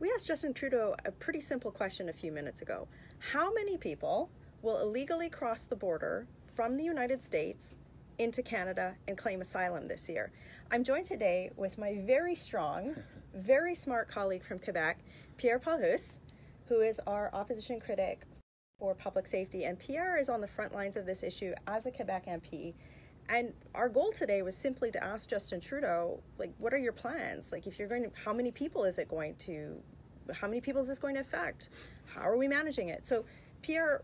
We asked Justin Trudeau a pretty simple question a few minutes ago. How many people will illegally cross the border from the United States into Canada and claim asylum this year? I'm joined today with my very strong, very smart colleague from Quebec, Pierre Paul-Hus, who is our opposition critic for public safety. And Pierre is on the front lines of this issue as a Quebec MP. And our goal today was simply to ask Justin Trudeau, like, what are your plans? Like, if you're going to, how many people is this going to affect? How are we managing it? So, Pierre,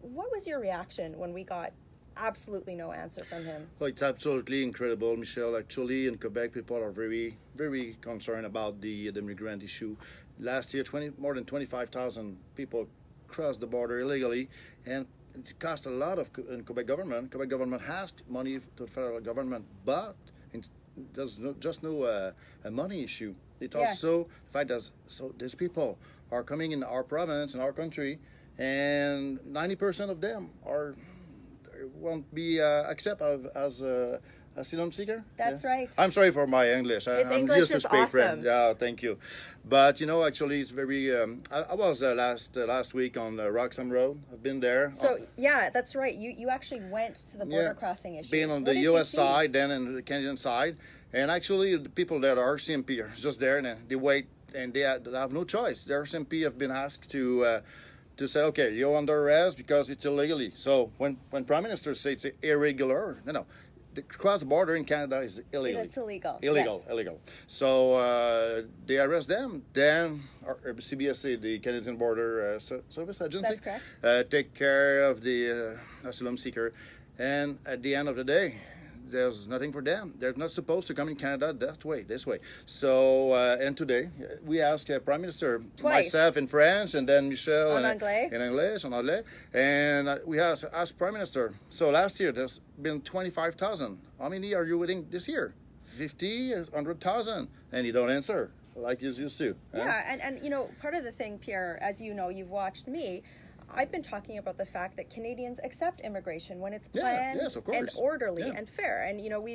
what was your reaction when we got absolutely no answer from him? Well, it's absolutely incredible, Michelle. Actually, in Quebec, people are very, very concerned about the migrant issue. Last year, more than 25,000 people crossed the border illegally, and it cost a lot of in Quebec government. Quebec government has money to the federal government, but there's no money issue. It's also the fact that these people are coming in our province, in our country, and 90% of them won't be accepted as asylum seeker. That's right. I'm sorry for my English. His I'm English used to is speak awesome. French. Yeah, thank you. But you know, actually, it's very. I was last week on Roxham Road. I've been there. So yeah, that's right. You actually went to the border crossing issue. Being on the U.S. side, then on the Canadian side, and actually the people that are RCMP are just there and they wait, and they have no choice. The RCMP have been asked to say, okay, you're under arrest because it's illegally. So when Prime Minister says it's irregular, no. The cross border in Canada is illegal. It's illegal. Illegal, yes. Illegal. So they arrest them. Then CBSA, the Canadian Border Service Agency, That's correct. Take care of the asylum seeker. And at the end of the day, there's nothing for them. They're not supposed to come in Canada this way. So, and today, we asked Prime Minister, Twice. myself in French, and then Michel en anglais. In English, and we asked Prime Minister, so last year there's been 25,000. How many are you waiting this year? 50, 100,000? And you don't answer, like you used to. Yeah, and you know, part of the thing, Pierre, as you know, you've watched me, I've been talking about the fact that Canadians accept immigration when it's planned and orderly and fair. And you know,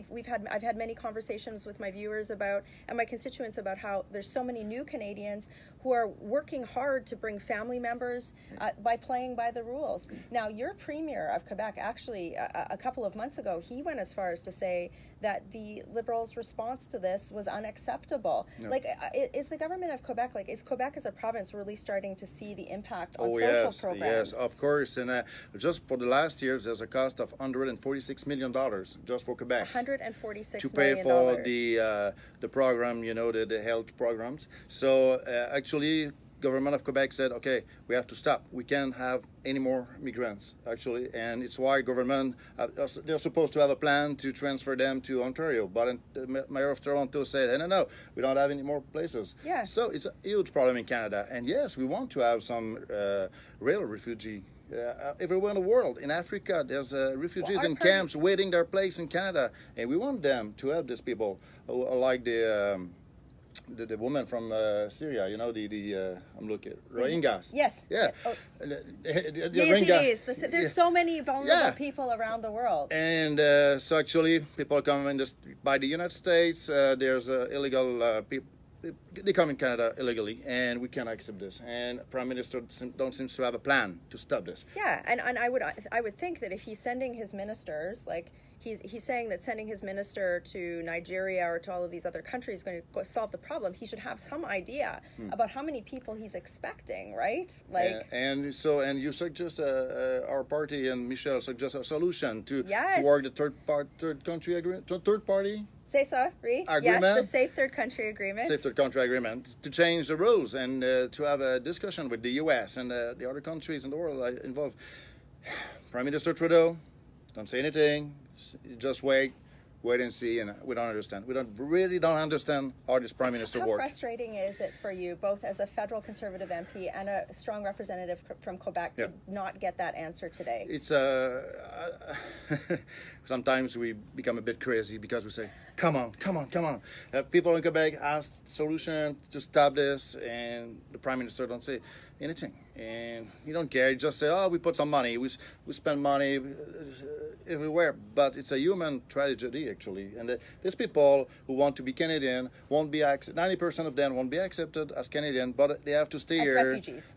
I've had many conversations with my viewers about and my constituents about how there's so many new Canadians who are working hard to bring family members by playing by the rules. Now, your Premier of Quebec actually a couple of months ago, he went as far as to say that the Liberals' response to this was unacceptable. No. Like, is the government of Quebec, is Quebec as a province really starting to see the impact on social programs? Yes, of course. And just for the last year, there's a cost of $146 million just for Quebec. $146 million. To pay for the program, you know, the health programs. So actually, government of Quebec said, okay, we have to stop. We can't have any more migrants, actually. And it's why government, they're supposed to have a plan to transfer them to Ontario. But the mayor of Toronto said, no, we don't have any more places. Yeah. So it's a huge problem in Canada. And yes, we want to have some real refugee everywhere in the world. In Africa, there's refugees in camps waiting their place in Canada. And we want them to help these people, like the woman from Syria, you know, I'm looking, Rohingyas. Yes. Yeah. Yes. There's so many vulnerable people around the world. And so actually, people come in by the United States. There's illegal people. They come in Canada illegally, and we can't accept this. And Prime Minister don't seem to have a plan to stop this. Yeah, and I would think that if he's sending his ministers, like he's saying that sending his minister to Nigeria or to all of these other countries is going to solve the problem, he should have some idea about how many people he's expecting, right? Like, and you suggest our party and Michel suggest a solution to work the third party. C'est ça, oui. Agreement. Yes, the Safe Third Country Agreement. Safe Third Country Agreement, to change the rules and to have a discussion with the U.S. and the other countries in the world involved. Prime Minister Trudeau, don't say anything, just wait and see, and we don't understand. We really don't understand how this Prime Minister works. How frustrating is it for you, both as a federal Conservative MP and a strong representative from Quebec, to not get that answer today? It's sometimes we become a bit crazy because we say, come on. People in Quebec asked solution to stop this, and the Prime Minister don't say anything. and you don't care. You just say, "Oh, we put some money. We spend money everywhere." But it's a human tragedy, actually. And these people who want to be Canadian won't be 90% of them won't be accepted as Canadian, but they have to stay here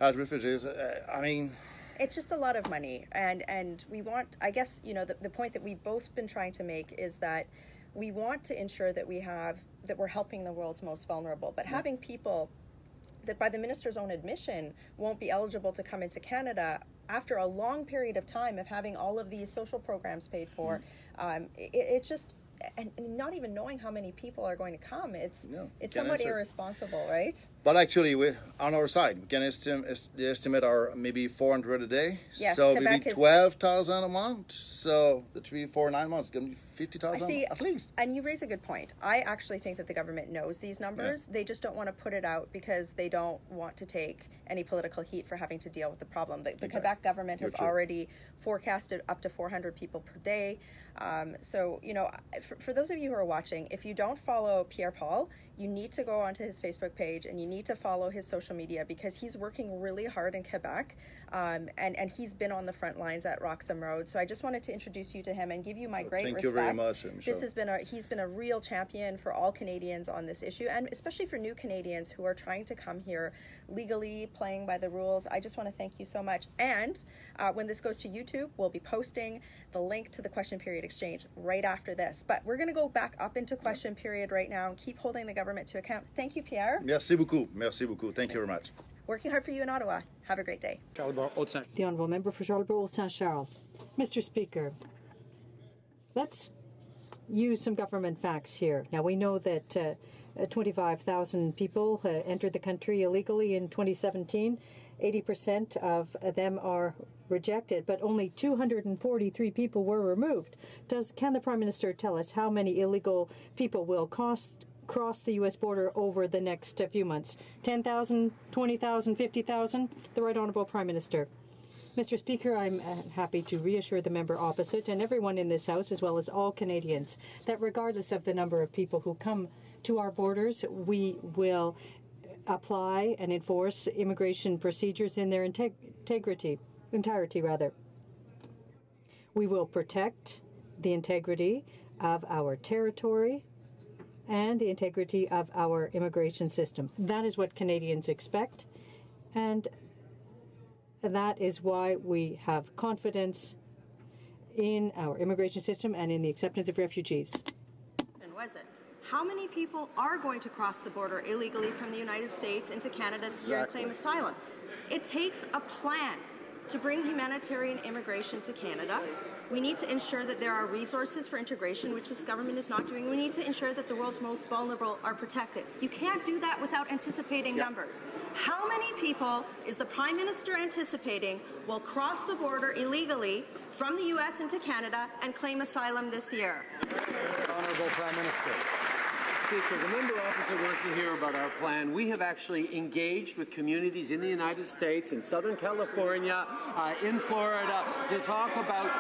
as refugees. I mean, it's just a lot of money, and we want. I guess the point that we've both been trying to make is that we want to ensure that we're helping the world's most vulnerable, but having people that by the minister's own admission won't be eligible to come into Canada after a long period of time of having all of these social programs paid for, it's just, and not even knowing how many people are going to come, it's somewhat irresponsible, right? But actually, on our side, we can estimate our maybe 400 a day. Yes, so Quebec maybe 12,000 a month. So the 3, 4, 9 months, it's going to be 50,000 at least. And you raise a good point. I actually think that the government knows these numbers. They just don't want to put it out because they don't want to take any political heat for having to deal with the problem. The Quebec government has already forecasted up to 400 people per day. So, for those of you who are watching, if you don't follow Pierre Paul, you need to go onto his Facebook page and you need to follow his social media because he's working really hard in Quebec, and he's been on the front lines at Roxham Road. So I just wanted to introduce you to him and give you my great respect. Thank you very much, Michelle. He's been a real champion for all Canadians on this issue, and especially for new Canadians who are trying to come here legally, playing by the rules. I just want to thank you so much. And when this goes to YouTube, we'll be posting the link to the question period exchange right after this. But we're going to go back up into question period right now and keep holding the government to account. Thank you, Pierre. Merci beaucoup. Merci beaucoup. Thank you very much. Working hard for you in Ottawa. Have a great day. The Honourable Member for Charlebourg-Saint-Charles. Mr. Speaker, let's use some government facts here. Now, we know that 25,000 people entered the country illegally in 2017. 80% of them are rejected, but only 243 people were removed. Can the Prime Minister tell us how many illegal people will cross the U.S. border over the next few months? 10,000, 20,000, 50,000? The Right Honourable Prime Minister. Mr. Speaker, I'm happy to reassure the member opposite and everyone in this House, as well as all Canadians, that regardless of the number of people who come to our borders, we will apply and enforce immigration procedures in their entirety. We will protect the integrity of our territory and the integrity of our immigration system. That is what Canadians expect, and that is why we have confidence in our immigration system and in the acceptance of refugees. And was it? How many people are going to cross the border illegally from the United States into Canada this year and claim asylum? It takes a plan to bring humanitarian immigration to Canada. We need to ensure that there are resources for integration, which this government is not doing. We need to ensure that the world's most vulnerable are protected. You can't do that without anticipating numbers. How many people is the Prime Minister anticipating will cross the border illegally from the U.S. into Canada and claim asylum this year? Honourable Prime Minister. Speaker, the member opposite wants to hear about our plan. We have actually engaged with communities in the United States, in Southern California, in Florida, to talk about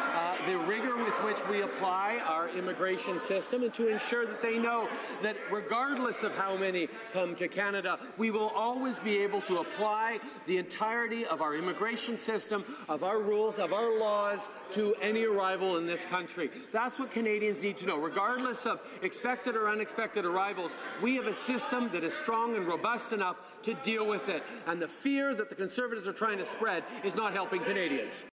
the rigor with which we apply our immigration system and to ensure that they know that regardless of how many come to Canada, we will always be able to apply the entirety of our immigration system, of our rules, of our laws to any arrival in this country. That's what Canadians need to know. Regardless of expected or unexpected arrivals, we have a system that is strong and robust enough to deal with it. And the fear that the Conservatives are trying to spread is not helping Canadians.